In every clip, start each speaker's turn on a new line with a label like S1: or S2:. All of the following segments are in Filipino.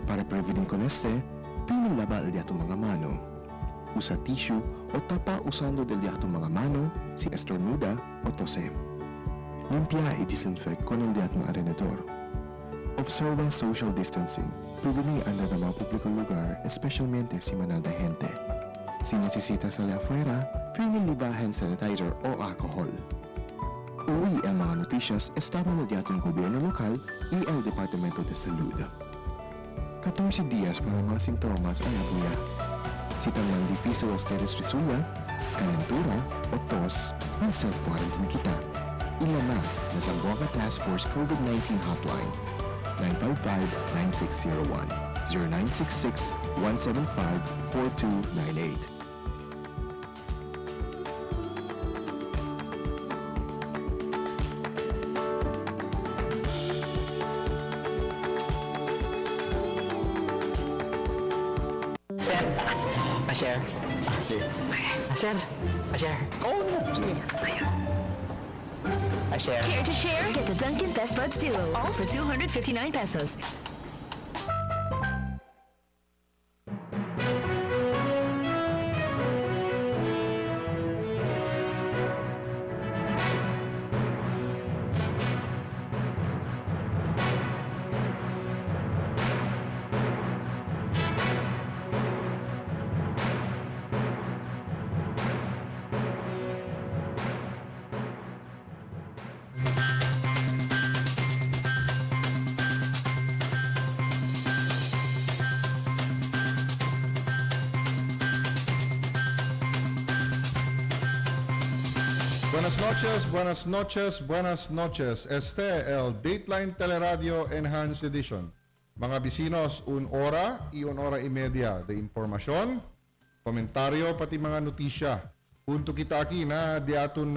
S1: Para prevenir con este, primo lava el de tu mga mano. Usa tissue o tapa usando del de tu mga mano si estornuda o tose. Limpia y disinfect con el de tu alrededor. Observa social distancing, prevenir andar ng mga publikong lugar, especialmente si manada gente. Si necesita salir afuera, primo liba hand sanitizer o alcohol. Uwi ang mga noticias estaba na di atong gobyerno lokal y el Departamento de Salud. 14 días para mga sintomas ay abuya. Si tamang difícil ustedes resulta, calentura o tos, ang self-quarantine kita. Ilama na Zamboanga Task Force COVID-19 Hotline 955-9601 0966-175-4298.
S2: Sir, pa-share.
S3: Sige.
S2: Sir, pa-share.
S3: Oo na. Sige.
S2: Pa-share.
S4: Care to share? Get the Dunkin' Best Buds Duo, all for 259 pesos.
S3: Buenas noches, buenas noches, buenas noches. Este el Dateline Teleradio Enhanced Edition. Mga bisinos, 1 hora y 1 hora y media de impormasyon, komentaryo, pati mga notisya. Punto kita aquí na di aton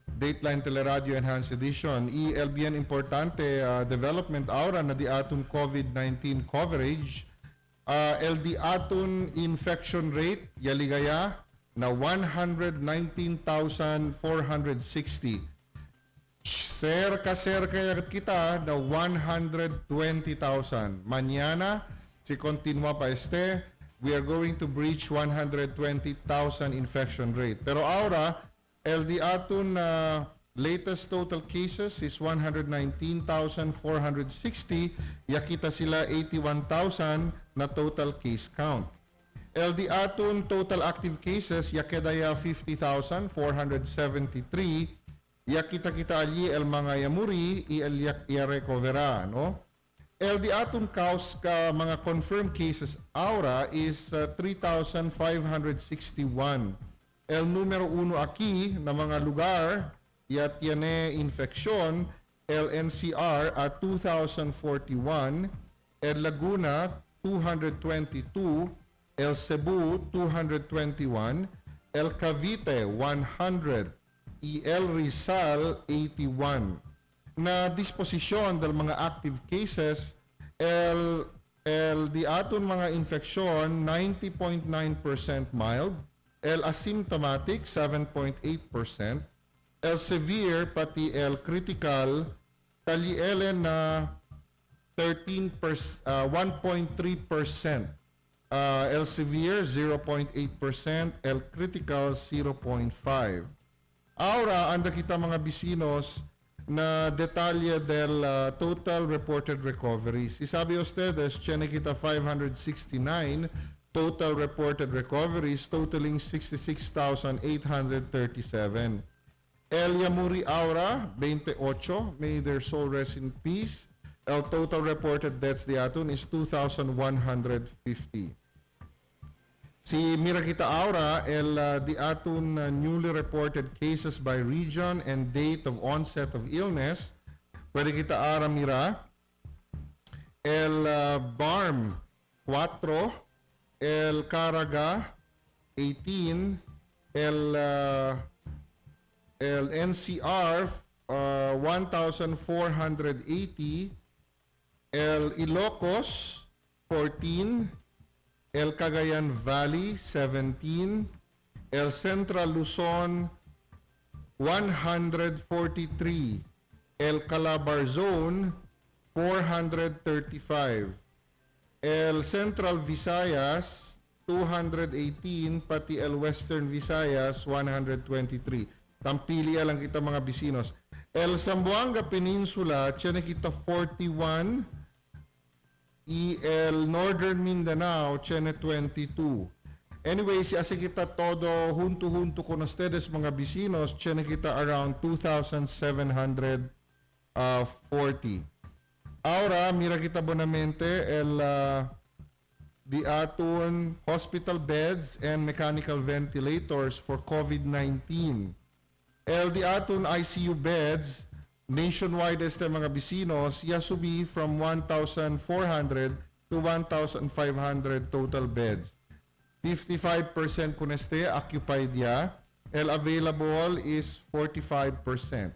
S3: Dateline Teleradio Enhanced Edition. El bien importante development ahora na di aton COVID-19 coverage. El di aton infection rate, yaligaya, na 119,460. Cerca kita na 120,000. Mañana, si continua pa we are going to breach 120,000 infection rate. Pero ahora, el di aton latest total cases is 119,460. Yakita sila 81,000 na total case count. El di aton total active cases yakedaya 50,473. Yakita kita ali el mga yamuri i el recovera, no? El di aton kaus ka mga confirmed cases aura is 3,561. El numero 1 aquí na mga lugar ya tiene infeksyon, el NCR at 2,041, el Laguna 222, El Cebu 221, El Cavite 100, y El Rizal 81. Na disposisyon del mga active cases, el di aton mga infeksyon 90.9% mild, el asymptomatic 7.8%, el severe pati el critical talielen na 1.3%. El severe 0.8%, el critical 0.5%. Ahora, anda kita mga bisinos na detalye del total reported recoveries. Isabi ustedes, tiene kita 569 total reported recoveries, totaling 66,837. El Yamuri Aura, 28, may their soul rest in peace. El total reported deaths di aton is 2,150. Si mira kita aura, el di aton newly reported cases by region and date of onset of illness, pwede kita ara mira, el Barm 4, el Caraga 18, el NCR 1,480, el Ilocos 14, el Cagayan Valley 17, el Central Luzon El Central Visayas, 218, pati el Western Visayas, 123. Tampili lang kita mga bisinos. El Zamboanga Peninsula, tiyan kita 41. El Northern Mindanao, tiyan 22. Anyway, si así kita todo junto con ustedes mga bisinos, tiyan kita around 2,740. Ahora, mira kita bonamente the aton hospital beds and mechanical ventilators for COVID-19. The aton ICU beds nationwide este mga bisinos yasubi from 1,400 to 1,500 total beds. 55% kun este occupied ya. El available is 45%.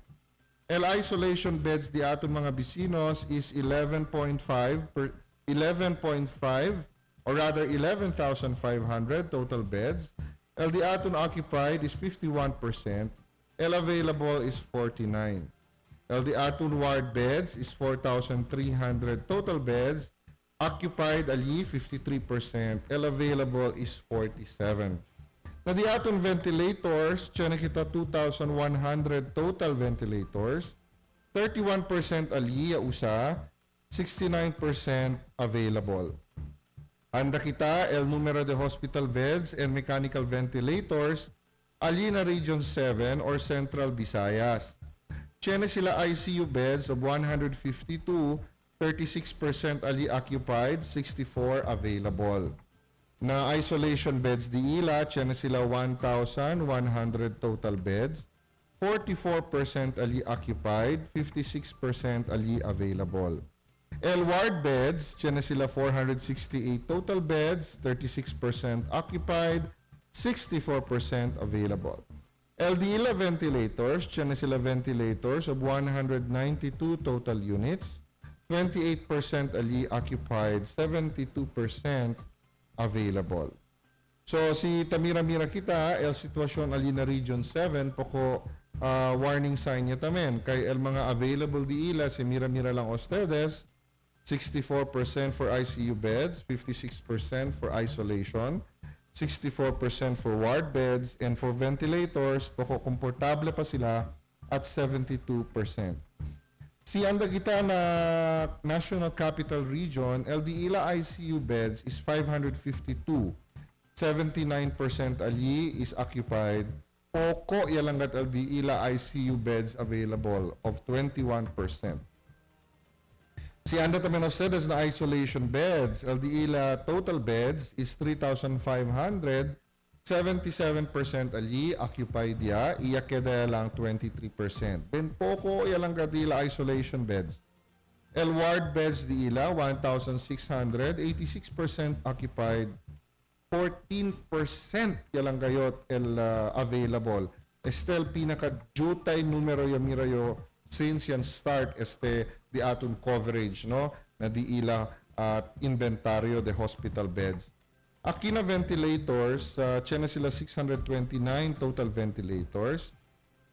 S3: El isolation beds di aton mga bisinos is 11.5 or rather 11,500 total beds. El di aton occupied is 51%. El available is 49. El di aton ward beds is 4,300 total beds. Occupied ali 53%. El available is 47. Na di aton ventilators, tiyan kita 2,100 total ventilators. 31% ali usa, 69% available. Anda kita el numero de hospital beds and mechanical ventilators ali na Region 7 or Central Visayas. Tiyan sila ICU beds of 152, 36% ali occupied, 64 available. Na isolation beds di ila, tiyan sila 1,100 total beds, 44% ali occupied, 56% ali available. El ward beds, tiyan sila 468 total beds, 36% occupied, 64% available. LDILA ventilators, tiyan sila ventilators of 192 total units, 28% ali occupied, 72% available. So si Tamira-mira kita, el sitwasyon ali na Region 7, poko warning sign niya tamen. Kay el mga available di ila, si mira-mira lang ustedes, 64% for ICU beds, 56% for isolation, 64% for ward beds, and for ventilators, poko komportable pa sila at 72%. Si anda kita na National Capital Region, LDILA ICU beds is 552. 79% ali is occupied. Poko yalangat LDILA ICU beds available of 21%. Si anda tamen ustedes na isolation beds, LDILA total beds is 3,500. 77% ali occupied ya, iya keda lang 23%. Ben poko ilang kadila isolation beds. El ward beds di ila 1,600, 86% occupied, 14% yalang gayot el available. Estel pinaka-jutay numero yamirayo since yan start este di aton coverage no na di ila inventaryo de hospital beds. Akina ventilators, tiyan sila 629 total ventilators,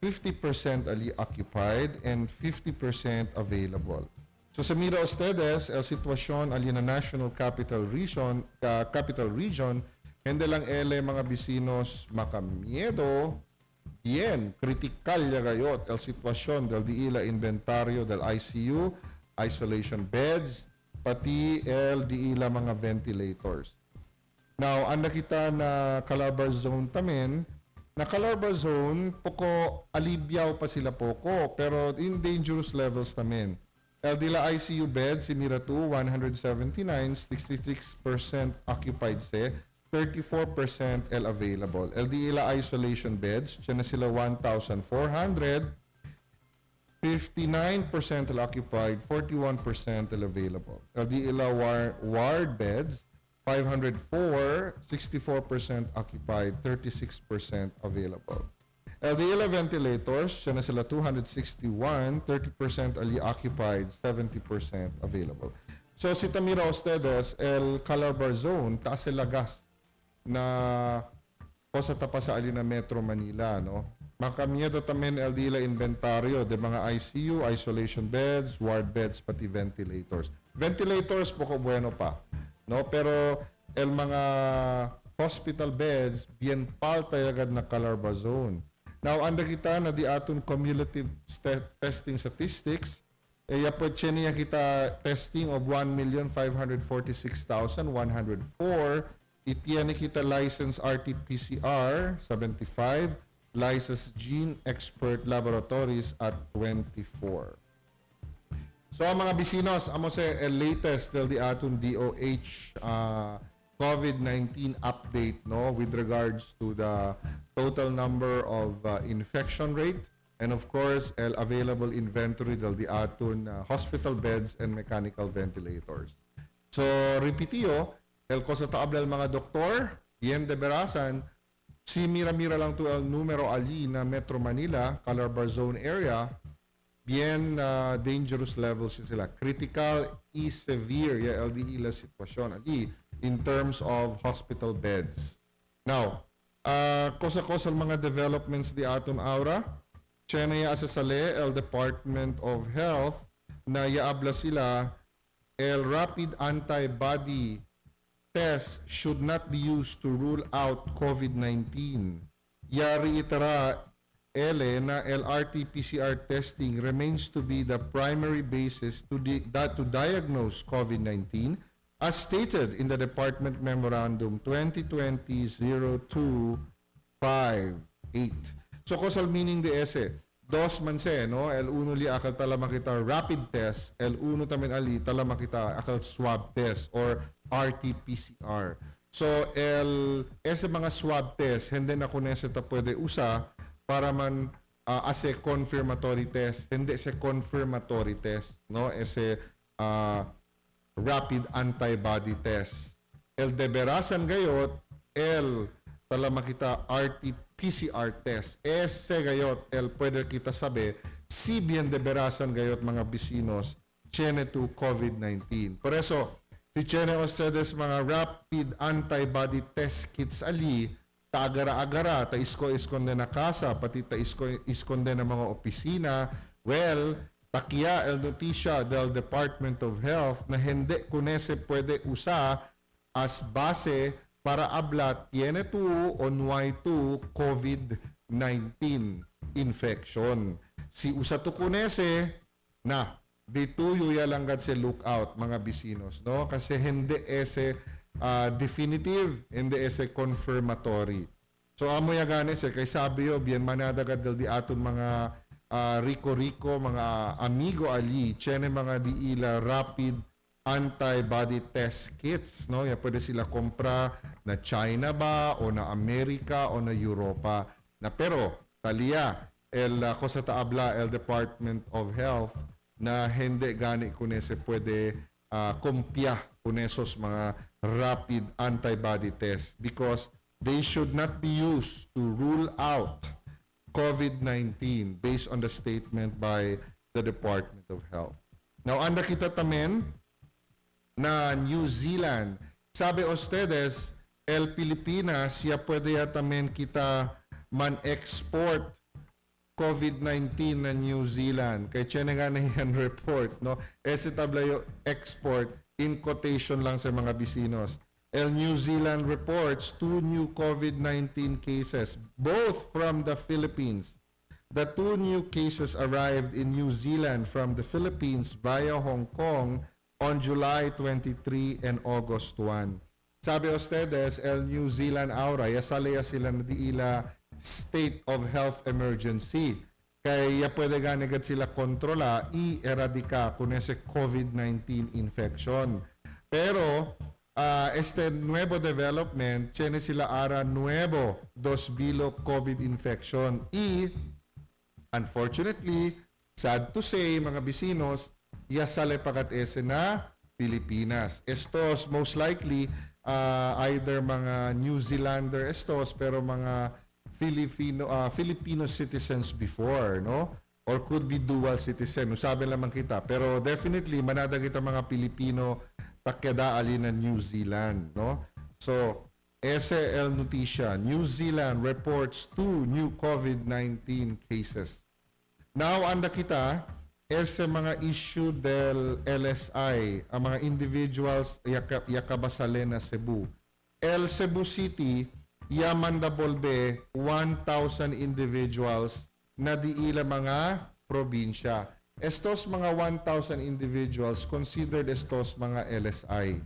S3: 50% ali occupied, and 50% available. So sa mira ustedes, el sitwasyon ali na National Capital Region, hindi lang ele mga bisinos makamiedo, bien, kritikal ya gayot, el sitwasyon del di ila inventaryo del ICU, isolation beds, pati el di ila mga ventilators. Now, anda kita na Calabar Zone tamen. Na Calabar Zone, poko alibyaw pa sila poko, pero in dangerous levels tamen. LDILA ICU beds, si Mira 2, 179, 66% occupied se, 34% el available. LDILA isolation beds, siya na sila 1,400, 59% el occupied, 41% el available. LDILA ward beds, 504, 64% occupied, 36% available. LDILA ventilators, siya na sila 261, 30% ali occupied, 70% available. So si Tamira ustedes, el Calabar Zone, taas lagas na o sa tapas sa ali na Metro Manila, no? Makamiedo tamen LDILA inventaryo de mga ICU, isolation beds, ward beds, pati ventilators. Ventilators, poko bueno pa. no? Pero el mga hospital beds bien paltay agad na carbazone. Now, anda kita na di aton cumulative testing statistics, po niya kita testing of 1,546,104. Itiyan kita license RT-PCR 75, license gene expert laboratories at 24. So mga bisinos, amo sa latest del di aton DOH COVID-19 update, no, with regards to the total number of infection rate and of course available inventory del di aton hospital beds and mechanical ventilators. So repitiyo, ko sa taabla mga doktor, yen de berasan, si mira-mira lang to el numero ali na Metro Manila, Calabarzon area, bien dangerous levels sila. Critical e severe ya LDE la sitwasyon ali in terms of hospital beds. Now, kosa-kosa mga developments di aton aura, Chena sa sale el Department of Health na yaabla sila el rapid antibody test should not be used to rule out COVID-19. Yari itara na LRT-PCR testing remains to be the primary basis to diagnose COVID-19 as stated in the Department Memorandum 2020-0258. So, causal meaning de ese, dos man se, no? El uno li akal tala makita rapid test, el uno tamen ali tala makita akal swab test or RT-PCR. So, ese mga swab test, hindi na kung nese ta pwede usa para man as a confirmatory test. Hindi sa confirmatory test, no? Ese rapid antibody test. El deberasan gayot, tala makita RT-PCR test. Ese gayot, pwede kita sabi, si bien deberasan gayot mga bisinos, tiene to COVID-19. Por eso, si tiene ustedes mga rapid antibody test kits ali, taagara-agara, isko-iskonde na kasa, pati iskonde na mga opisina, well, takiya el notisya del Department of Health na hindi kunese pwede usa as base para abla tiene to o nuay to COVID-19 infection. Si usa to kunese na dituyo yalanggad se lookout mga bisinos, no? Kasi hindi ese definitive, hindi ese confirmatory. So amo ya gani se kay sabi yo bien manadagad del di aton mga rico-rico, mga amigo ali, tiene mga diila rapid antibody test kits, no? Ya pwede sila kompra na China ba o na Amerika o na Europa. Na pero talia cosa taabla el Department of Health na hindi gani kunese pwede kumpya kunesos mga rapid antibody test because they should not be used to rule out COVID-19 based on the statement by the Department of Health. Now, anda kita tamen na New Zealand. Sabi ustedes, el Pilipinas, ya pwede yatamen kita man-export COVID-19 na New Zealand. Kaya tiyan nga na yan report, no? Ese tabla yung export in quotation lang sa mga bisinos. El New Zealand reports 2 new COVID-19 cases, both from the Philippines. The 2 new cases arrived in New Zealand from the Philippines via Hong Kong on July 23 and August 1. Sabi ustedes, el New Zealand aura, yasalaya sila na diila state of health emergency. Kaya pwede ganigad sila kontrola i-eradika kung ese COVID-19 infection. Pero, este nuevo development, tiene sila ara nuevo 2 COVID infection. Unfortunately, sad to say, mga bisinos, yasale pakat ese na Pilipinas. Estos, most likely, either mga New Zealander estos, pero mga Filipino citizens before, no? Or could be dual citizen. Sabi lamang kita. Pero definitely, manada kita mga Pilipino takyada ali na New Zealand, no? So, ese el noticia. New Zealand reports 2 new COVID-19 cases. Now, anda kita, ese mga issue del LSI, ang mga individuals yakabasale na Cebu. El Cebu City, manda bolbe 1,000 individuals na diila mga probinsya. Estos mga 1,000 individuals considered estos mga LSI.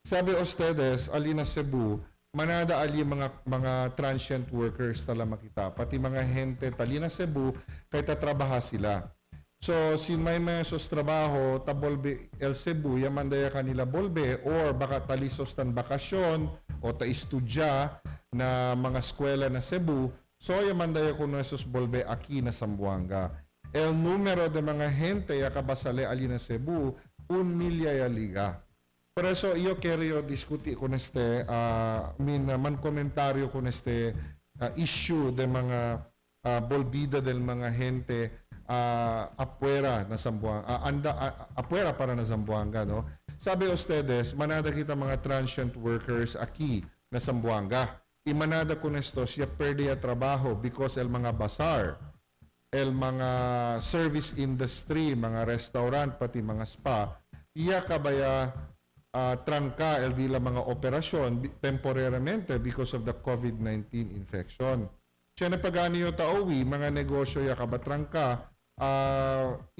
S3: Sabi ustedes, alina Cebu, manada ali mga transient workers tala makita, pati mga gente talina Cebu kay tatrabaha sila. So, sin may sos trabaho, tabolbe el Cebu, yamandaya kanila bolbe, or baka talisos tan bakasyon, o ta-istudya na mga eskwela na Cebu, so yamandaya ko na sos bolbe aquí na Zamboanga. El numero de mga gente yakabasale ali na Cebu, 1 milya liga. Por eso, yo quiero diskuti con man komentaryo con issue de mga bolbida del mga gente afuera na Zamboanga, afuera para na Zamboanga, no? Sabi ustedes, manada kita mga transient workers aquí na Zamboanga. Imanada ko nestos, ya perde ya trabaho because el mga bazaar, el mga service industry, mga restaurant, pati mga spa, iya kabaya trangka el dila mga operasyon temporaramente because of the COVID-19 infection. Siya na pagani yung tauwi, mga negosyo ya kabatrangka,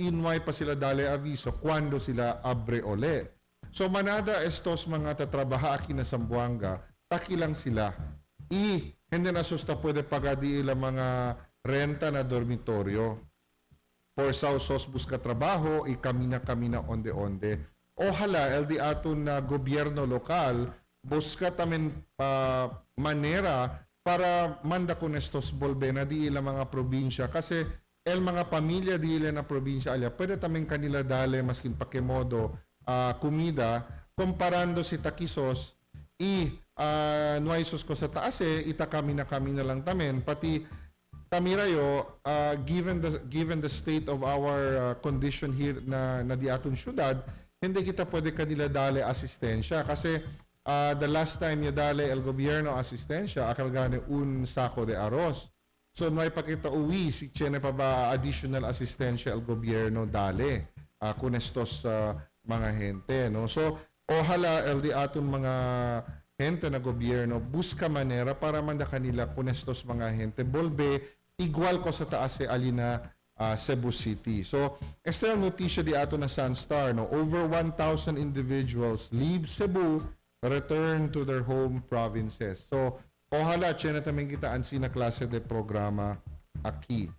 S3: inway pa sila dali aviso kwando sila abre ole. So manada estos mga tatrabaha aquí na Zamboanga, takilang sila. Hindi na susta pwede pagadi ila mga renta na dormitorio. For sausos buska trabaho, kamina onde-onde. Ohala, el di aton na gobyerno lokal, buska tamen manera para manda con estos bolbe na di ila mga probinsya. Kasi el mga pamilya di ila na probinsya alya, pwede tamen kanila dale maskin pakemodo kumida, komparando si takisos nuaisos ko sa taas ita kami na lang tamen, pati tamirayo, given the state of our condition here na di aton syudad, hindi kita pwede kanila dale asistensya. Kasi the last time niya dale el gobyerno asistensya, akal gane un sako de arroz. So may pakita uwi si Chene pa ba additional asistensya el gobyerno dale kung estos mga gente, no? So ohala el di aton mga gente na gobyerno buska manera para manda kanila kung estos mga gente bolbe igual ko sa taas alina Cebu City. So esta notisya di ato na Sunstar, no? Over 1,000 individuals leave Cebu, return to their home provinces. So ohala, chena tamang kitaan sina klase de programa aquí.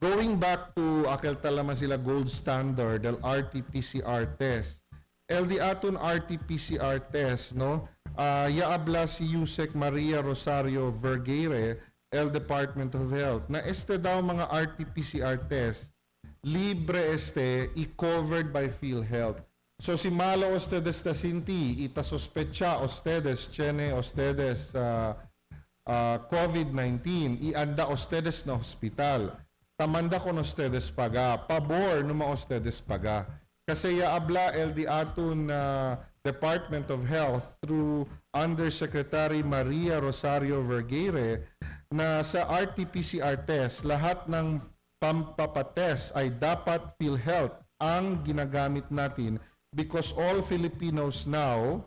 S3: Going back to akel talaman sila gold standard, el RT-PCR test. El di aton RT-PCR test, no? Yaabla si Yusek Maria Rosario Vergeire, el Department of Health, na daw mga RT-PCR test, libre i-covered by PhilHealth. So si malo ustedes tasinti, ita sospecha ustedes, chene ustedes COVID-19, ianda ustedes na hospital. Tamanda con ustedes paga, pabor numa ustedes paga. Kasi yaabla el di aton Department of Health through Undersecretary Maria Rosario Vergeire na sa RT-PCR test, lahat ng pampapatest ay dapat PhilHealth ang ginagamit natin because all Filipinos now,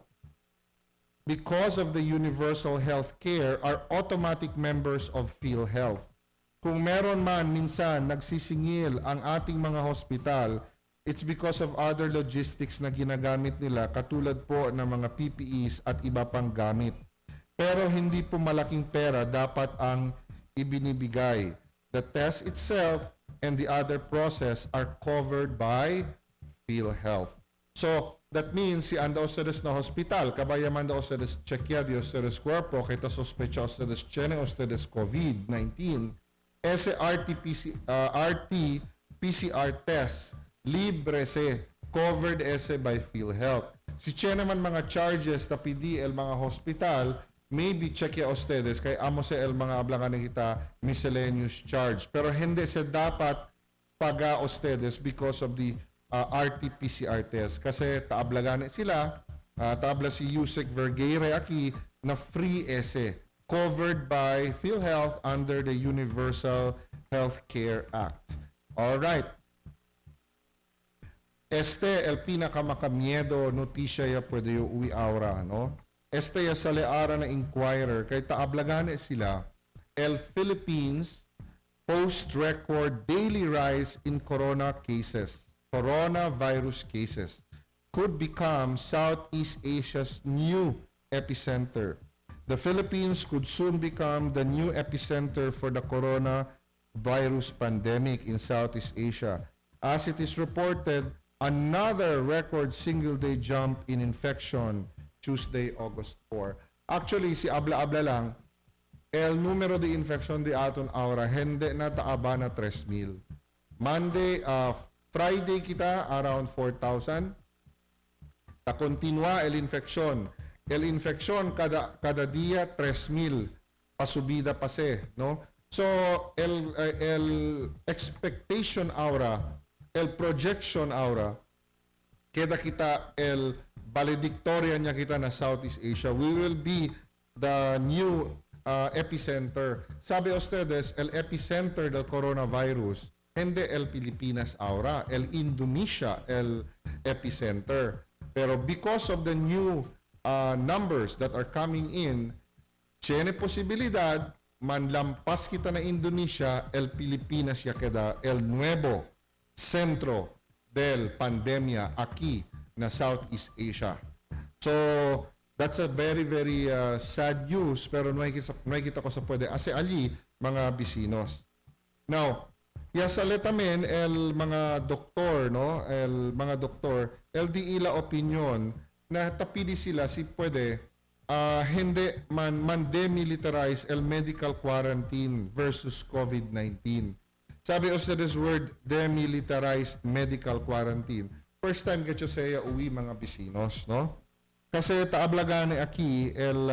S3: because of the universal health care, are automatic members of PhilHealth. Kung meron man minsan nagsisingil ang ating mga hospital, it's because of other logistics na ginagamit nila katulad po ng mga PPEs at iba pang gamit. Pero hindi po malaking pera dapat ang ibinibigay. The test itself and the other process are covered by PhilHealth. So, that means si anda ustedes na hospital, kabayaman da ustedes chequea de ustedes cuerpo, kita sospecha ustedes tiene ustedes COVID-19, ese RT-PCR test, libre covered by PhilHealth. Si tiene man mga charges na PD el mga hospital, maybe chequea ustedes, kay amo el mga ablangan kita miscellaneous charge. Pero hindi dapat paga ustedes because of the RT-PCR test. Kasi taablagan sila, taabla si Yusek Vergeire aquí na free covered by PhilHealth under the Universal Health Care Act. Alright. el pinakamakamiedo notisya ya pwede yung uwi aura, no? Ya sa leara na Inquirer, kay taablagane sila, el Philippines post-record daily rise in coronavirus cases, could become Southeast Asia's new epicenter. The Philippines could soon become the new epicenter for the coronavirus pandemic in Southeast Asia, as it is reported another record single-day jump in infection Tuesday, August 4. Actually, si abla-abla lang, el numero de infection de aton aura, hindi na taaba na 3,000. Friday kita around 4,000. Ta continua el infection. El infection kada dia 3,000 pasubida pase, no? So el expectation aura, el projection aura, keda kita el valedictoria niya kita na Southeast Asia, we will be the new epicenter. Sabi ustedes, el epicenter del coronavirus, hindi el Pilipinas aura, el Indonesia el epicenter. Pero because of the new numbers that are coming in, tiene posibilidad manlampas kita na Indonesia, el Pilipinas ya queda el nuevo centro del pandemia aquí na Southeast Asia. So, that's a very, very sad news, pero nakikita ko sa pwede. Ase ali, mga bisinos. Now, yasaletamen el mga doktor, no? El mga doktor, el di ila opinion na tapidi sila si pwede hindi man demilitarize el medical quarantine versus COVID-19. Sabi sa this word, demilitarized medical quarantine. First time que saya uwi mga bisinos, no? Kasi taablagane aki el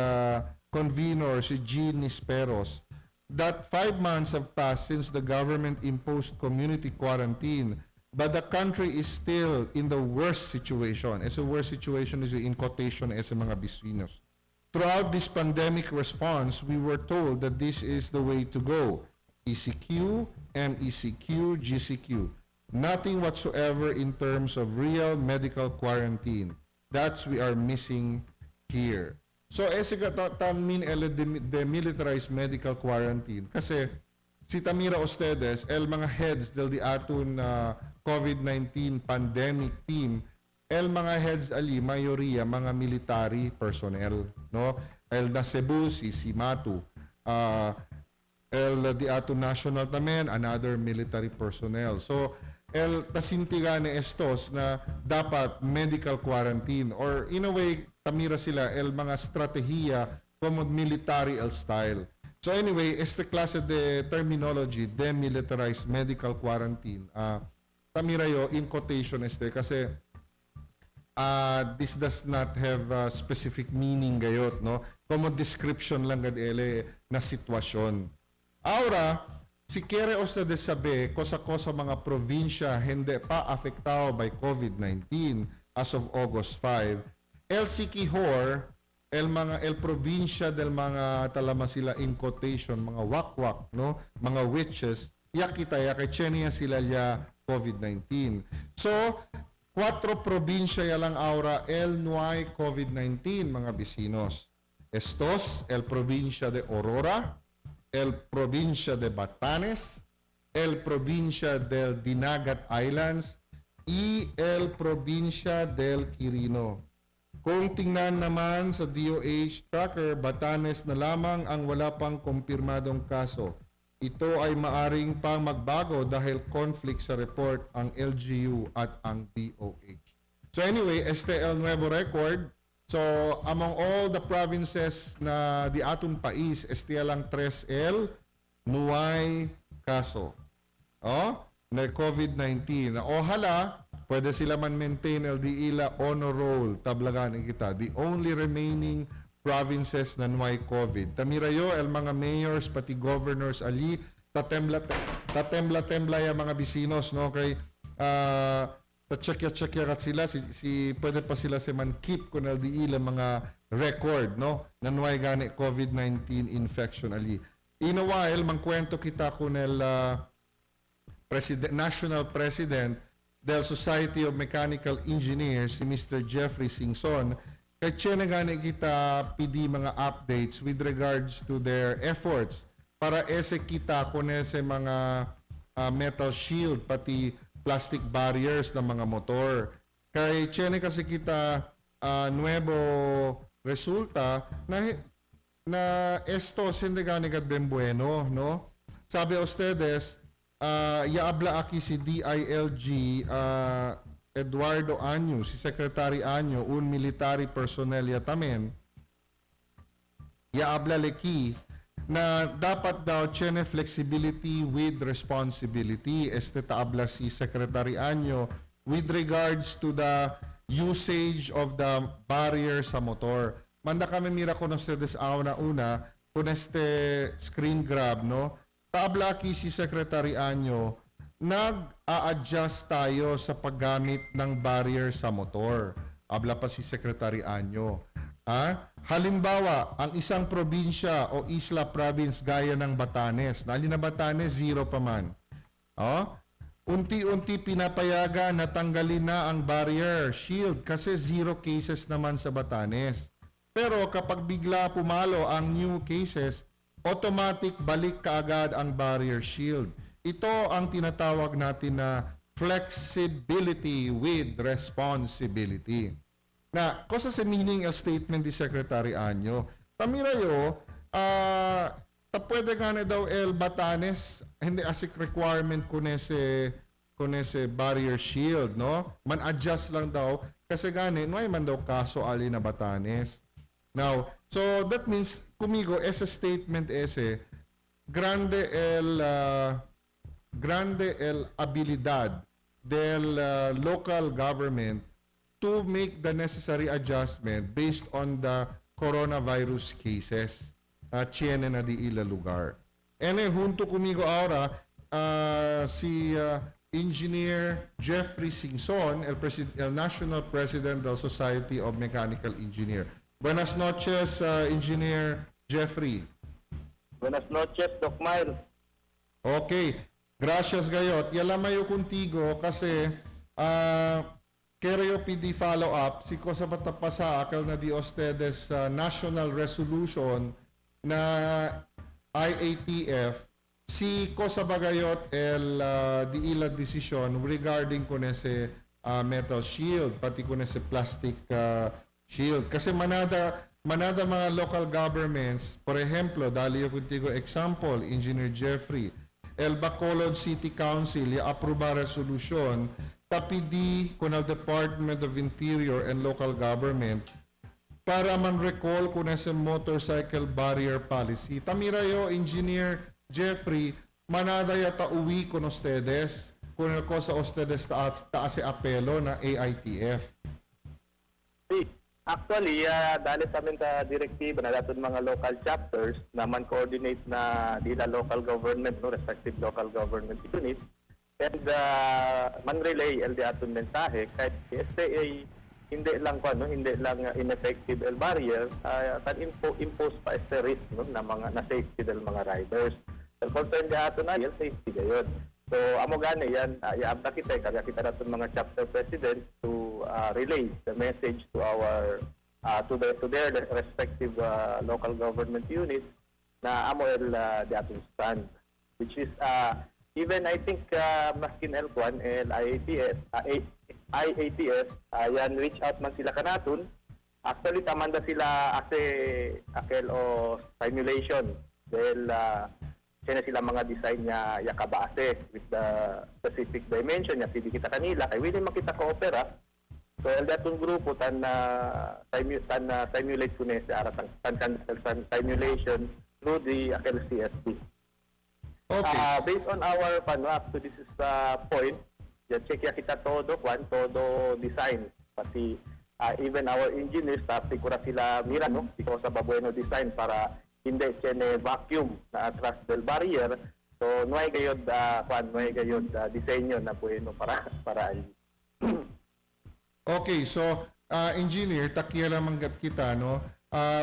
S3: convener si Jean Nisperos that 5 months have passed since the government imposed community quarantine, but the country is still in the worst situation. As a worst situation is in quotation as mga bisinos. Throughout this pandemic response, we were told that this is the way to go. ECQ, MECQ, GCQ. Nothing whatsoever in terms of real medical quarantine. That's we are missing here. So, tamin el demilitarized medical quarantine. Kasi, si Tamira ustedes, el mga heads del di atun COVID-19 pandemic team, el mga heads ali, mayoría, mga military personnel. No? El na Cebu, si Matu. El di atun national tamen, another military personnel. So, el tasintigane estos na dapat medical quarantine or in a way tamira sila el mga strategiya como military el style. So anyway, este klase de terminology, demilitarized medical quarantine, tamira yo in quotation kasi this does not have a specific meaning gayot, no? Como description lang gadele na sitwasyon. Ahora, si quiere usted saber cosa mga probinsya hindi pa apektado by COVID-19 as of August 5, el Siquijor, el probinsya del mga talama sila in quotation, mga wakwak, no? Mga witches, yakita kay Chenia sila ya COVID-19. So, 4 probinsya ya lang aura el no hay COVID-19, mga bisinos. Estos, el probinsya de Aurora, el probinsya de Batanes, el probinsya del Dinagat Islands, y el probinsya del Quirino. Kung tingnan naman sa DOH tracker, Batanes na lamang ang wala pang kumpirmadong kaso. Ito ay maaring pang magbago dahil conflict sa report ang LGU at ang DOH. So anyway, el nuevo record. So, among all the provinces na di atong pais, lang 3L, nuay kaso. Na COVID-19. Ohala, pwede sila man maintain LD ila honor roll, tablagan kita. The only remaining provinces na nuay COVID. Tamirayo, el mga mayors, pati governors, ali, tatembla-tembla yung mga bisinos, no? Kay, check-ya kat sila si pwede pa sila si man keep kun LDE la mga record, no, nanway gani COVID-19 infection ali. In a while mangkwento kita kun el national president del Society of Mechanical Engineers, si Mr. Jeffrey Singson, kay Chene gani kita pidi mga updates with regards to their efforts para ese kita kunese mga metal shield pati plastic barriers ng mga motor. Kay Chene kasi kita nuevo resulta na esto hindi gani kad ben bueno, no? Sabi ustedes, yaabla aquí si DILG Eduardo Año, si Secretary Año, un military personnel yatamen, yaabla leki na dapat daw chene flexibility with responsibility. Este taabla si Secretary Año with regards to the usage of the barrier sa motor. Manda kami mira ko ustedes na una con este screen grab, no? Taabla ki si Secretary Año, nag-a-adjust tayo sa paggamit ng barrier sa motor. Abla pa si Secretary Año. Halimbawa, ang isang probinsya o isla province gaya ng Batanes, nali na Batanes, zero pa man. Unti-unti pinapayagan na tanggalin na ang barrier shield kasi zero cases naman sa Batanes. Pero kapag bigla pumalo ang new cases, automatic balik kaagad ang barrier shield. Ito ang tinatawag natin na flexibility with responsibility. Na, cosa sa meaning of statement di Secretary Año? Tamirayo, pwede nga na daw el Batanes, hindi asik requirement kunese barrier shield, no? Man-adjust lang daw, kasi gani, no ay man daw kaso ali na Batanes. Now, so that means, kumigo, ese statement grande el habilidad del local government to make the necessary adjustment based on the coronavirus cases tiene na di ila lugar. Junto kumigo ahora si Engineer Jeffrey Singson, el National President del Society of Mechanical Engineer. Buenas noches, Engineer Jeffrey.
S5: Buenas noches, Doc Miles.
S3: Okay. Gracias, Gayot. Yalamayo contigo kasi quero pedir follow-up si cosa patapasa akal na di ustedes national resolution na IATF si cosa bagayot di ila decision regarding con ese metal shield pati con ese plastic shield. Kasi manada mga local governments, por ejemplo, dali yung contigo example, Engineer Jeffrey, el Bacolod City Council ya-aproba resolution tapidi con el Department of Interior and Local Government para man-recall con ese motorcycle barrier policy. Tamirayo, Engineer Jeffrey, manada yata uwi con ustedes con el cosa ustedes taas apelo na AITF.
S5: Sí. Actually, dahil sa amin sa direktiba na dapat mga local chapters na man-coordinate na dila local government, no, respective local government units, and man-relay el di aton mensahe kahit STA hindi lang ineffective el barrier, impose pa este risk, no, na safety del mga riders. So, concern di aton na yung safety gayon. So, amo gani yan, iaabda kita, kaya kita natin mga chapter presidents to relay the message to our to their respective local government units na amo el di ating stand, which is even I think maskin L1 el IATF yan reach out man sila kanaton. Actually tamanda sila akel o simulation dahil sila sila mga design niya yakabase with the specific dimension niya pili kita kanila kay willing makita ko opera. So el datong grupo tan simulate ko sa aratang simulation through the akel CSP.
S3: Okay.
S5: Based on our up to this is point, check ya kita todo design pati even our engineers tapos kura sila mira no because sa babueno design para hindi chene vacuum na atras del barrier. So no ay gayod disenyo na bueno para ali.
S3: Okay, so engineer takiela manggat kita no.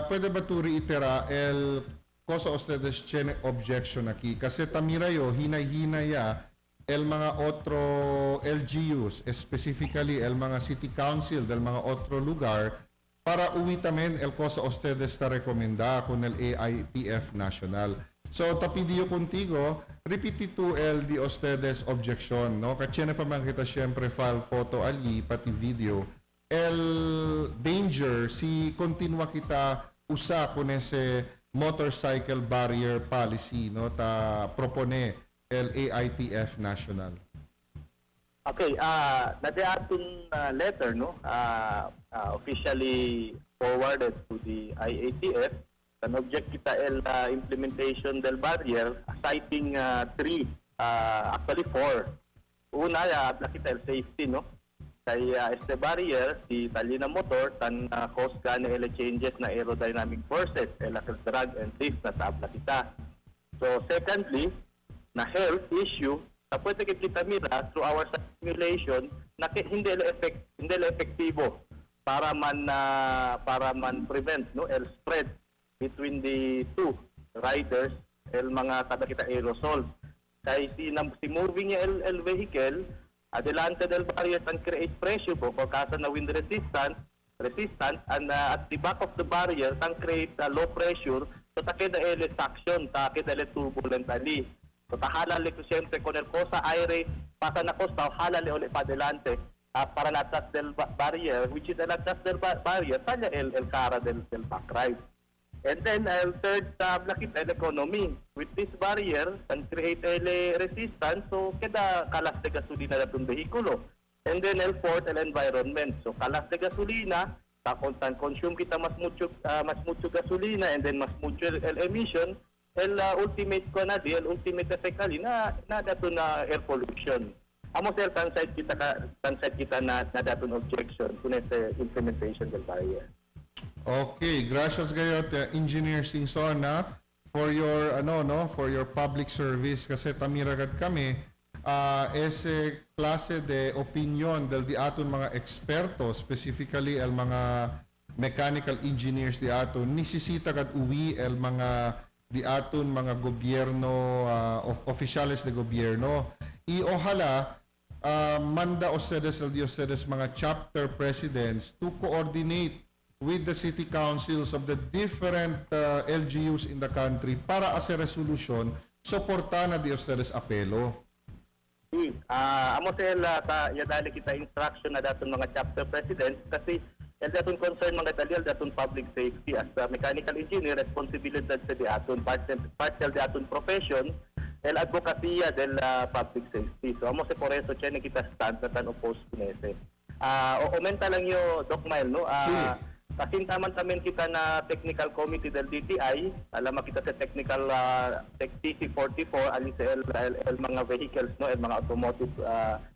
S3: Pwede ba to reitera el cosa ustedes chene objection aquí kasi tamirayo hinay-hinaya el mga otro LGUs, specifically el mga city council del mga otro lugar, para uwi también el cosa ustedes está recomenda con el AITF nacional. So, tapidio contigo, repiti tu el di ustedes objection, no? Kachene pa man kita siyempre file photo ali, pati video. El danger, si continua kita usa con ese motorcycle barrier policy, no? Ta propone el AITF national.
S5: Okay, nade atong letter, no, officially forwarded to the IATF. An object kita el implementation del barrier, citing three, actually four. Una, abla kita el safety, no. Kay este barrier, si tali na motor, tan cause gani el changes na aerodynamic forces, el drag and drift na tabla kita. So secondly, na health issue, na pwede kita mira through our simulation na hindi epektibo para man prevent, no, el spread between the two riders, el mga kada kita aerosol. Kaya si moving el vehicle, adelante del barrier and create pressure po kasi na wind resistant and at the back of the barrier can create low pressure, so takeda el suction, takeda el turbulent ali. So tahalali ko siyempre kung el cosa aire pasa na costa, halali ulit pa adelante para na-adjust del barrier, which is el-adjust del barrier, tanya el cara del back ride. And then, third, nakita el economy. With this barrier, can create el resistance, so keda kalas de gasolina na itong vehikulo. And then, el fourth, el environment. So, kalas de gasolina, tan consume kita mas mucho gasolina, and then mas mucho el emission, el ultimate ko na di, el ultimate effect ali na dato na air pollution. Amo sir, tanside kita na dato objection kung ito implementation del barrier.
S3: Okay, gracias gayot Engineer Singsona for your for your public service kasi tamiragad kami ese klase de opinion del di aton mga eksperto, specifically el mga mechanical engineers di aton nisisita kad uwi el mga di aton mga gobyerno, oficiales de gobyerno. Y ojalá manda ustedes mga chapter presidents to coordinate with the city councils of the different LGUs in the country para as a resolution, soportan na di ustedes apelo.
S5: Amo sila yadali kita instruction na daton mga chapter presidents kasi el daton concern mga dali el daton public safety as mechanical engineer responsibilidad sa diaton partial diaton profession el advokasya del public safety. So amo se por eso tiene kita stand na tan oppose kunese. Aumenta lang yo Doc Mile, no. Kasintaman tamen kita na technical committee del DTI, alam kita sa technical TC44 ali sa el mga vehicles, no, el mga automotive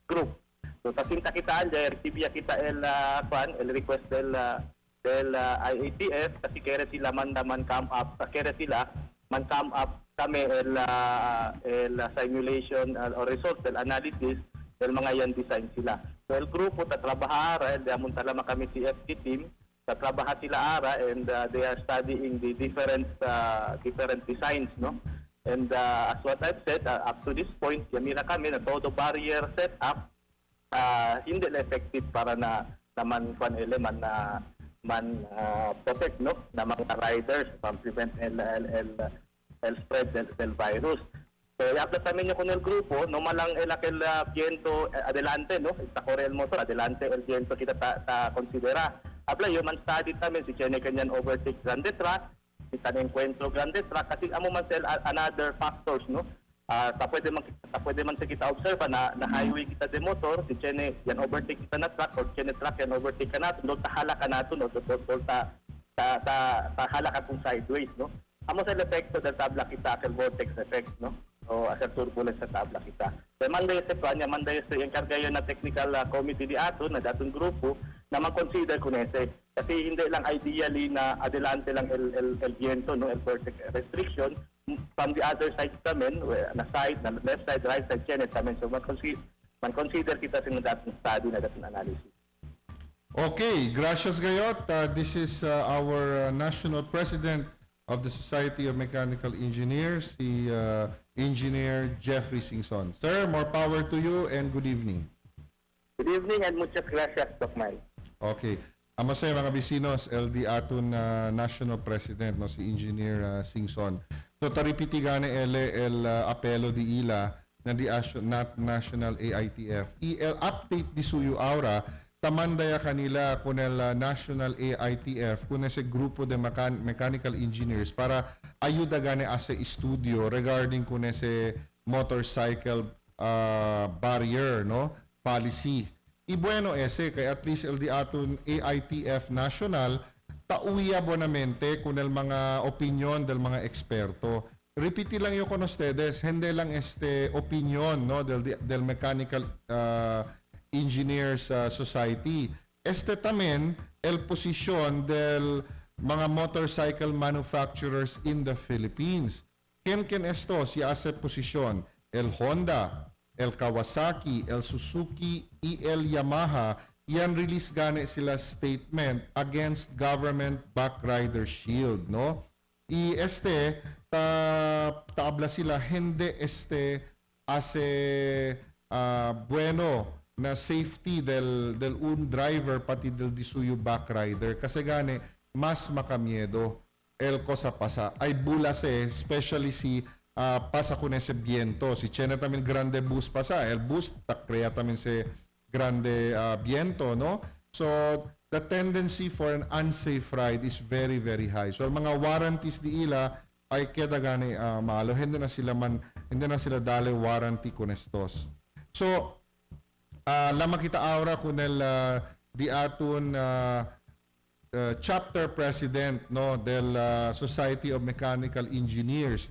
S5: group. So tasinta kita anja recibia kita el request del IATF kasi kere sila man come up kami el simulation or result del analysis del mga yan design sila. So el grupo tatrabaha el damon talama kami CFT team tatrabaha sila ara and they are studying the different designs, no. And as what I've said, up to this point yamira kami na todo barrier set up hindi na effective para na naman protect, no, na mga riders from prevent el spread del virus. So yapda tamen yo con el grupo no malang el viento adelante, no, esta corre el motor adelante el viento kita ta considera habla yo man study tamen si tiene kanyan overtake grande truck kita na encuentro grande truck kasi amo man sel another factors, no. Pwede man sa kita observe na highway kita de motor, si chene yan overtake kita na truck or chene truck yan overtake ka natin, no, tahala ka natin, no, tahala ka kung sideways, no. Amo sa epekto del tabla kita, el vortex effect, no, o as turbulence sa tabla kita. So manday sa enkargayo na technical committee di ato na datong grupo na man-consider kung ese. Kasi hindi lang ideally na adelante lang el viento, no, el vortex restriction. From the other side namin, na left side, right side, chene namin. So man-consider kita sa dating study na dating analysis.
S3: Okay, gracias gayot. This is our National President of the Society of Mechanical Engineers, si Engineer Jeffrey Singson. Sir, more power to you and good evening.
S5: Good evening and muchas gracias, Doc Mike.
S3: Okay. Amo sa mga bisinos, LD aton National President, no, si Engineer Singson. So, taripiti gane el apelo di ila na di National AITF. El update di suyo aura, tamandaya kanila kun el National AITF, kun ese grupo de mechanical engineers para ayuda gane ase studio regarding kun ese motorcycle barrier, no, policy. Y bueno ese, kay at least el di aton AITF National, tauya bonamente kun el mga opinion del mga eksperto. Repeat lang yo con ustedes, hindi lang opinion, no, del Mechanical Engineers Society. Tamen el posisyon del mga motorcycle manufacturers in the Philippines. Ken esto si hace posisyon? El Honda, el Kawasaki, el Suzuki, y el Yamaha, yan release gane sila statement against government backrider shield, no? Y taabla sila hindi ase bueno na safety del un driver pati del disuyo backrider kasi gane mas makamiedo el cosa pasa ay bulase especially si pasa con ese viento si chena también grande bus pasa el bus crea también se grande viento, no? So the tendency for an unsafe ride is very very high. So mga warranties di ila ay keda gani malo hindi na sila dale warranty con estos. So lama kita aura kun el di aton chapter president, no, del Society of Mechanical Engineers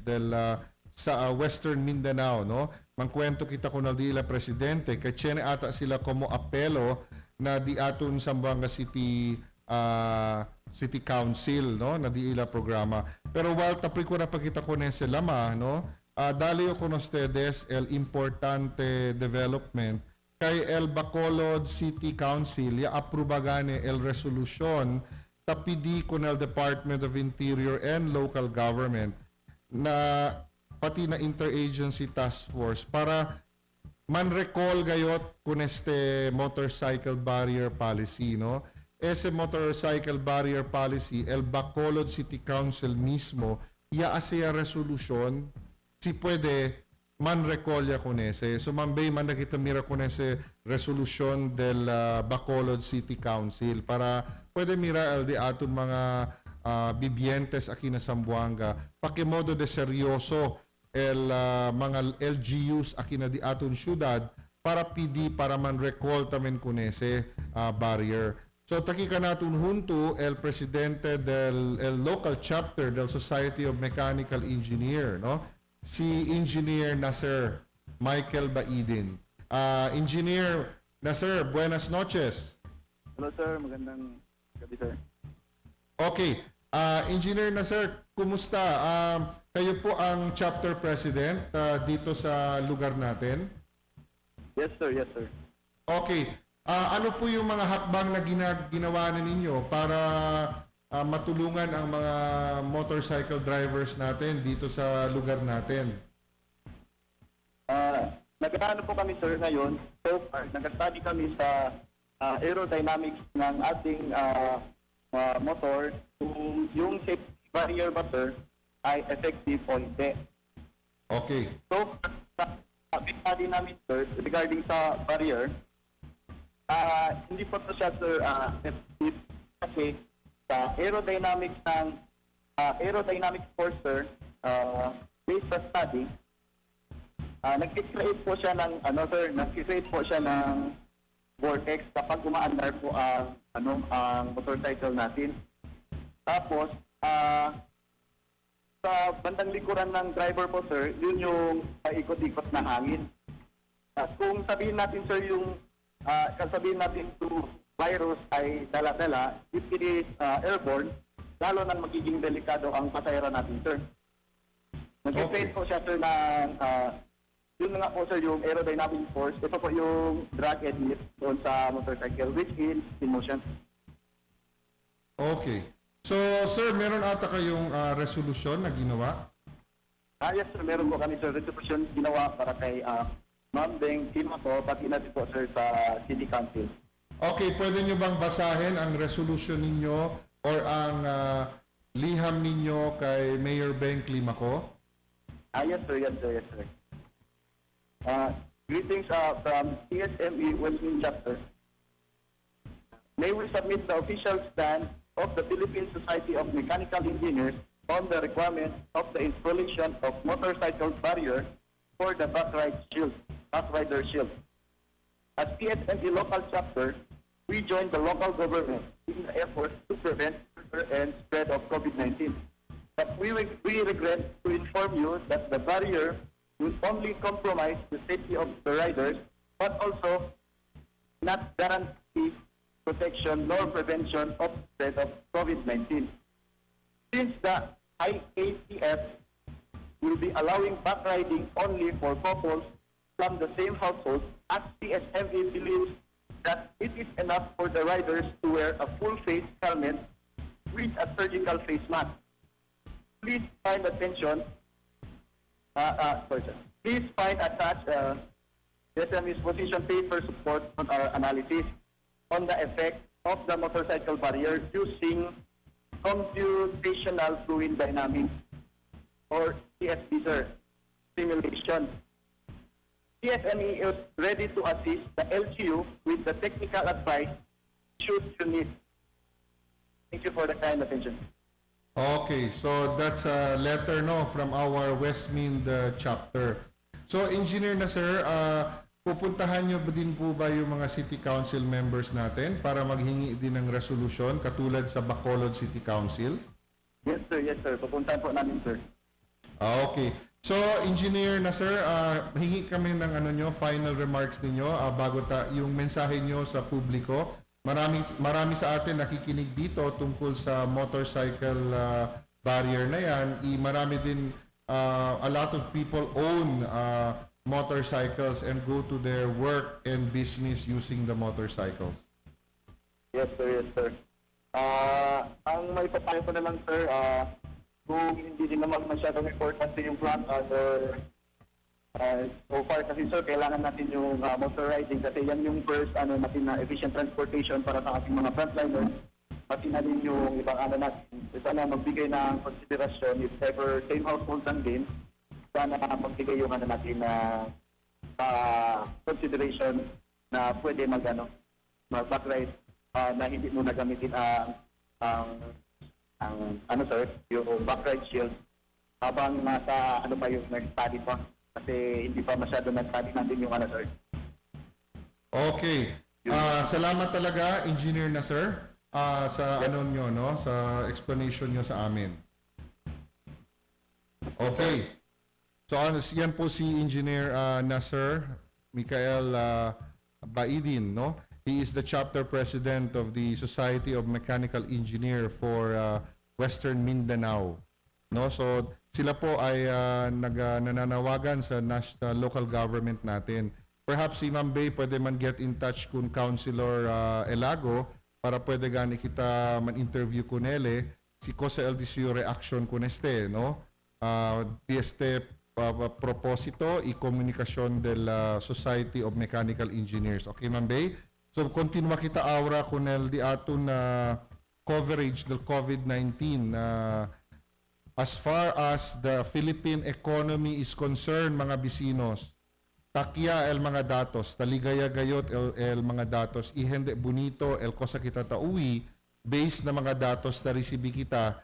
S3: sa Western Mindanao, no. Mangkwento kita kun di ila presidente kay chene ata sila como apelo na di aton Zamboanga City City Council, no, na di ila programa. Pero while tapri ko na pagkita ko nese lama, no, dali ko con ustedes el importante development kay el Bacolod City Council ya aprobagane el resolution tapidi con el Department of Interior and Local Government na pati na interagency task force para man-recall gayot kun motorcycle barrier policy, no? Ese motorcycle barrier policy, el Bacolod City Council mismo, ya asya resolution, si pwede, man-recall ya kun ese. So, mambay, man nakita mira kun ese resolution del Bacolod City Council para pwede mira el di aton mga bibientes aquí na Zamboanga, pakimodo de seryoso el mga LGUs aquí na di aton syudad para PD para man-recall tamen kun ese barrier. So, takika natin junto el presidente del local chapter del Society of Mechanical Engineer, no? Si Engineer Nasser Michael Baidin. Engineer Nasser, buenas noches.
S5: Hello sir, magandang gabi sir.
S3: Okay. Engineer Nasser, kumusta? Kayo po ang chapter president dito sa lugar natin?
S5: Yes sir, yes sir.
S3: Okay. Ano po yung mga hakbang na ginawa na ninyo para matulungan ang mga motorcycle drivers natin dito sa lugar natin?
S5: Nag-ano po kami sir ngayon, so far, nag-study kami sa aerodynamics ng ating motor kung yung safety barrier ba sir ay effective o hindi.
S3: Okay.
S5: So, sa study namin sir regarding sa barrier, hindi po ito siya sir effective kasi sa aerodynamics ng aerodynamic force sir based sa study nag-create po siya ng nag-create po siya ng vortex kapag umaandar po ang motorcycle natin. Tapos sa bandang likuran ng driver po sir, yun yung paikot-ikot na hangin. Kung sabihin natin sir yung sabihin natin to virus ay dala-dala, if it is airborne, lalo nang magiging delikado ang pasahero natin, sir. Nag-create po siya, sir, ng yun nga po, sir, yung aerodynamic force. Ito po yung drag and lift doon sa motorcycle, which is in motion.
S3: Okay. So, sir, meron ata kayong resolution na ginawa?
S5: Yes, sir. Meron po kami, sir, resolution ginawa para kay Ma'am Beng, team ako, pati na din po, sir, sa City Council.
S3: Okay, pwede nyo bang basahin ang resolution ninyo or ang liham ninyo kay Mayor Beng Limako?
S5: Yes, sir. Yes, sir. Yes, sir. Greetings from CSME Westmin Chapter. May we submit the official stand of the Philippine Society of Mechanical Engineers on the requirement of the installation of motorcycle barrier for the backride shield. As PSME local chapter, we join the local government in the effort to prevent and spread of COVID-19. But we regret to inform you that the barrier will only compromise the safety of the riders, but also not guarantee protection nor prevention of spread of COVID-19. Since the IATF will be allowing backriding only for couples from the same household, as CSME believes that it is enough for the riders to wear a full face helmet with a surgical face mask. Please find attention. Please find attached SME's position paper support on our analysis on the effect of the motorcycle barrier using computational fluid dynamics or CFD, sir, simulation. CSME is ready to assist the LGU with the technical advice should you need. Thank you for the kind attention.
S3: Okay, so that's a letter from our Westmind chapter. So engineer na sir, pupuntahan nyo din po ba yung mga city council members natin para maghingi din ng resolution katulad sa Bacolod City Council?
S5: Yes sir, yes sir. Pupuntahan po namin sir.
S3: Okay. So engineer na sir, hingi kami ng final remarks ninyo bago yung mensahe nyo sa publiko. Marami sa atin nakikinig dito tungkol sa motorcycle barrier na yan. Marami din, a lot of people own motorcycles and go to their work and business using the motorcycles.
S5: Yes sir, yes sir. Ang may papayo ko naman sir, kung hindi din naman masyadong importante yung plan or so far kasi sir, kailangan natin yung motor riding kasi yan yung first natin na efficient transportation para sa ating mga frontliners. Pati na din yung ibang natin. Sana magbigay ng konsiderasyon if ever same household ang din. Sana magbigay yung natin na consideration na pwede mag-backride na hindi mo nagamitin sir, yung backride shield habang nasa pa yung nag-study pa. Kasi hindi pa masyado nag-study natin yung sir.
S3: Okay. Salamat talaga, engineer na sir, sa sa explanation nyo sa amin. Okay. So yan po si Engineer Nasser Michael Baidin, no? He is the chapter president of the Society of Mechanical Engineer for Western Mindanao. No, so sila po ay nananawagan sa local government natin. Perhaps si Ma'am Bay pwede man get in touch kun Councilor Elago para pwede gani kita man-interview kunele si cosa el disio reaction kun no? Este proposito y comunicación del Society of Mechanical Engineers. Okay, Ma'am Bay? So continua kita aura kun el di aton coverage del COVID-19 as far as the Philippine economy is concerned, mga bisinos, takya el mga datos, taligaya gayot el mga datos, ihende bonito el cosa kita taui, based na mga datos na resibi kita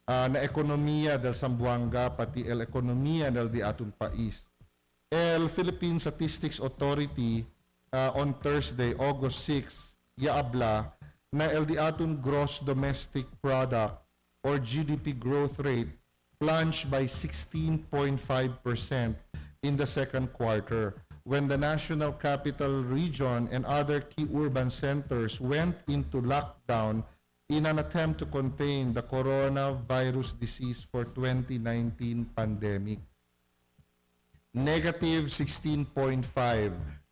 S3: na ekonomiya del Sambuanga, pati el ekonomiya del di atong pais. El Philippine Statistics Authority on Thursday, August 6, yaabla na el di atong gross domestic product or GDP growth rate plunged by 16.5% in the second quarter when the National Capital Region and other key urban centers went into lockdown in an attempt to contain the coronavirus disease for 2019 pandemic. Negative 16.5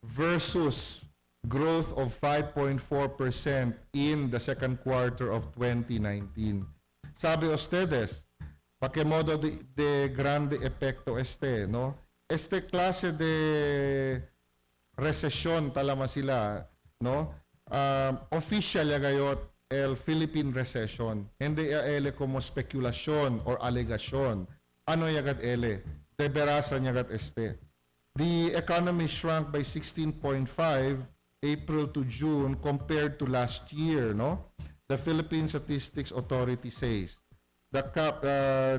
S3: versus growth of 5.4% in the second quarter of 2019. Sabi ustedes, Paquemodo de grande efecto no? Este clase de recession talama sila, no? Official gayot el Philippine recession. Hindi ele como speculasyon or alegasyon. Ano yagat ele? De berasa yagat este. The economy shrunk by 16.5 April to June compared to last year, no? The Philippine Statistics Authority says.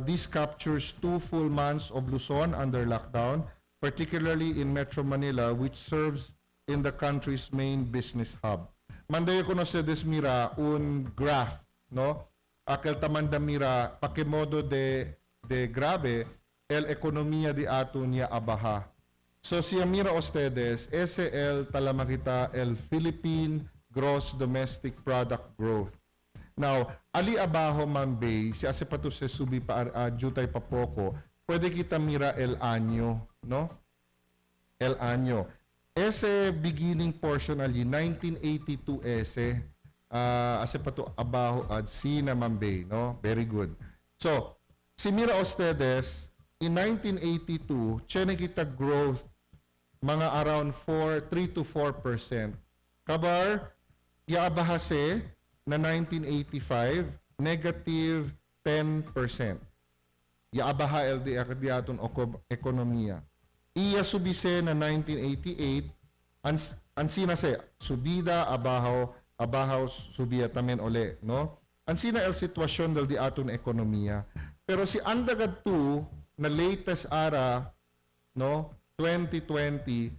S3: This captures 2 full months of Luzon under lockdown, particularly in Metro Manila, which serves in the country's main business hub. Mandayo ko no se desmira un graph, no? Aquel tamanda mira paquemodo de grave el economía de aton ya abaha. So siya mira ustedes, SL talamakita el Philippine Gross Domestic Product Growth. Now, ali abajo mambay, si asepato se subi pa jutay pa poco, pwede kita mira el año, no? El año. Ese beginning portion ali 1982 ese asepato abajo ad sina mambay, no? Very good. So, si mira ustedes, in 1982, chene kita growth mga around 3 to 4%. Kabar, yaabahase na 1985, negative 10%. Yaabaha LD akadiaton ekonomiya. Iya subise na 1988, ansina se, subida, abahaw, subia tamen ole, no? Ansina el sitwasyon del di aton ekonomiya. Pero si andagad tu, na latest ara, no? 2020,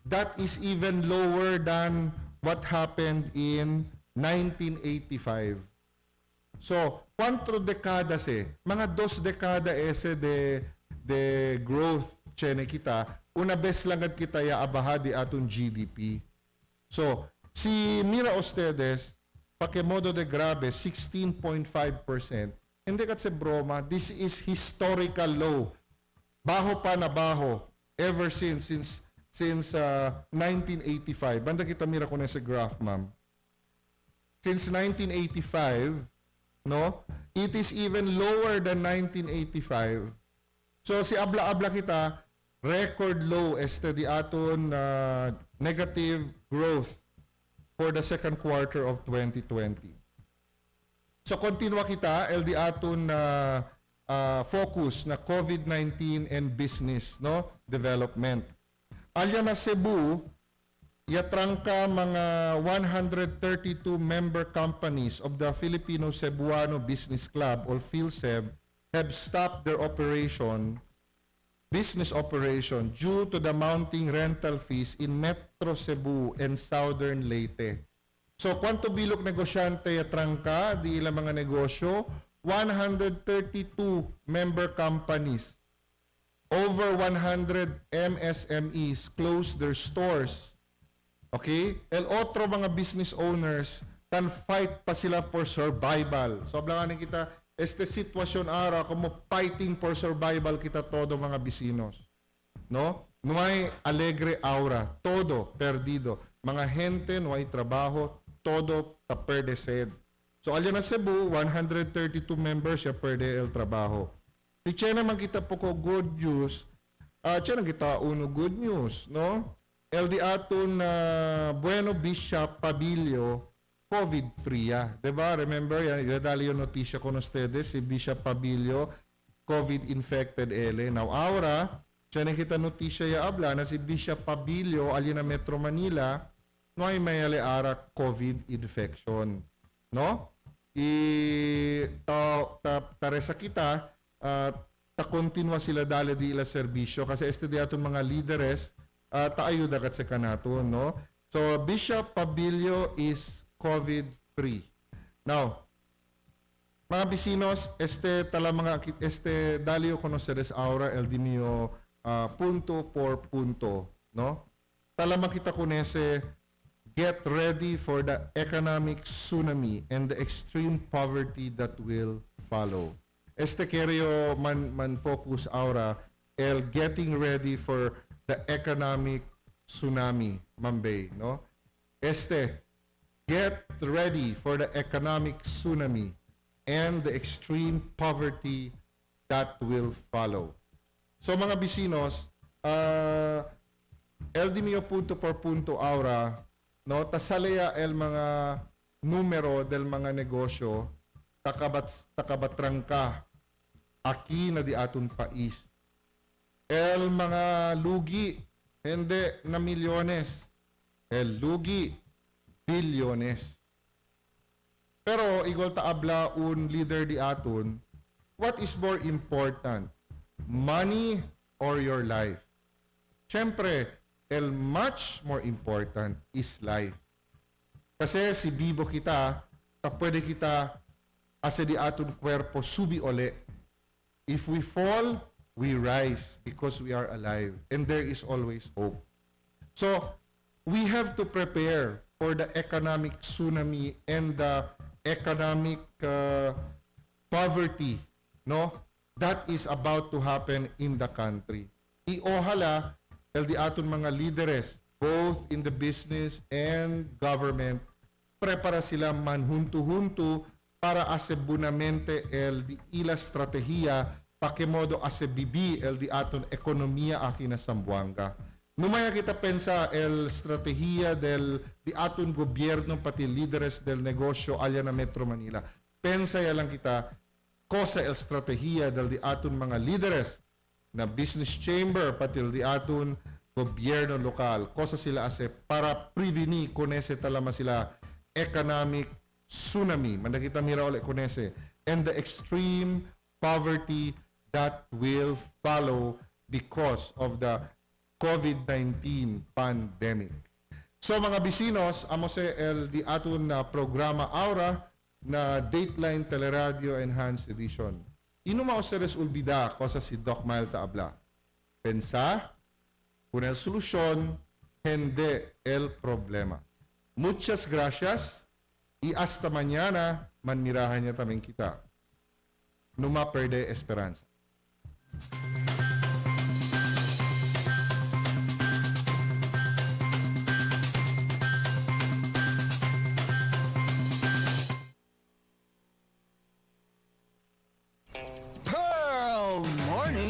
S3: that is even lower than what happened in 1985. So, 4 dekadas mga 2 dekada ese de growth chene kita, una vez lang at kita ya abaha di atong GDP. So, si mira ustedes, pakemodo de grabe, 16.5%. Hindi kat se broma, this is historical low. Baho pa na baho. Ever since 1985. Banda kita mira ko na sa graph, ma'am. Since 1985, no? It is even lower than 1985. So si abla-abla kita, record low este di aton negative growth for the second quarter of 2020. So continua kita, el di aton focus na COVID-19 and business, no, development. Alya na Cebu, yatrangka mga 132 member companies of the Filipino Cebuano Business Club or PhilCeB have stopped their business operation due to the mounting rental fees in Metro Cebu and Southern Leyte. So, kwanto bilog negosyante yatrangka di ilang mga negosyo? 132 member companies, over 100 MSMEs closed their stores. Okay? El otro mga business owners can fight pa sila for survival. So, ablanganin kita, este sitwasyon ara, como fighting for survival kita todo mga bisinos. No? No hay alegre aura. Todo perdido. Mga gente, no hay trabajo. Todo ta perdesed. So, alyan na Cebu, 132 members ya perde el trabajo. Si Chena man kita po ko good news, Chena kita uno good news, no? El di aton Bueno Bishop Pabilio, COVID-free ya. Diba? Remember, yan, idadali yung notisya ko ng ustedes, si Bishop Pabilio, COVID-infected ele. Now, ahora, Chena kita notisya ya abla na si Bishop Pabilio, alyan na Metro Manila, no ay may ara COVID infection. No? Taresa kita, ta continua sila dali di ila serbisyo kasi este di aton mga líderes taayuda kat sa kanaton, no? So Bishop Pabilio is COVID-free. Now, mga bisinos, este dalio conoceres ahora el dinio punto por punto, no? Talamang kita kunese get ready for the economic tsunami and the extreme poverty that will follow. Este querio man focus ahora el getting ready for the economic tsunami, Mambay, no? Este, get ready for the economic tsunami and the extreme poverty that will follow. So mga bisinos, el di mio punto por punto aura, no, tasalaya el mga numero del mga negosyo, takabatrangka, aki na di aton pais. El mga lugi, hindi na milyones. El lugi, bilyones. Pero, igual taabla un leader di aton, what is more important? Money or your life? Siyempre, el much more important is life. Kasi si bibo kita, pwede kita asa di aton kwerpo subi ole. If we fall, we rise because we are alive. And there is always hope. So, we have to prepare for the economic tsunami and the economic poverty, no? That is about to happen in the country. Iohala, el di aton mga leaders, both in the business and government, prepara sila manhuntu-huntu para asebunamente el di ila strategiya pakemodo asebibi el di aton ekonomiya aki na Sambuanga. Numaya kita pensa el strategiya del di aton gobyerno pati líderes del negosyo alya na Metro Manila. Pensa ya lang kita cosa el strategiya del di aton mga líderes na business chamber pati el di aton gobyerno lokal. Cosa sila ase para preveni konese talama sila economic tsunami. Manda kita mira ulit konese. And the extreme poverty that will follow because of the COVID-19 pandemic. So mga bisinos, amo se el di aton na programa Aura na Dateline Teleradio Enhanced Edition. Inuma ustedes ulbida cosa si Doc Mael taabla. Pensa, con el solusyon, hindi el problema. Muchas gracias y hasta mañana manmirahan niya tamang kita. Numa perde esperanza.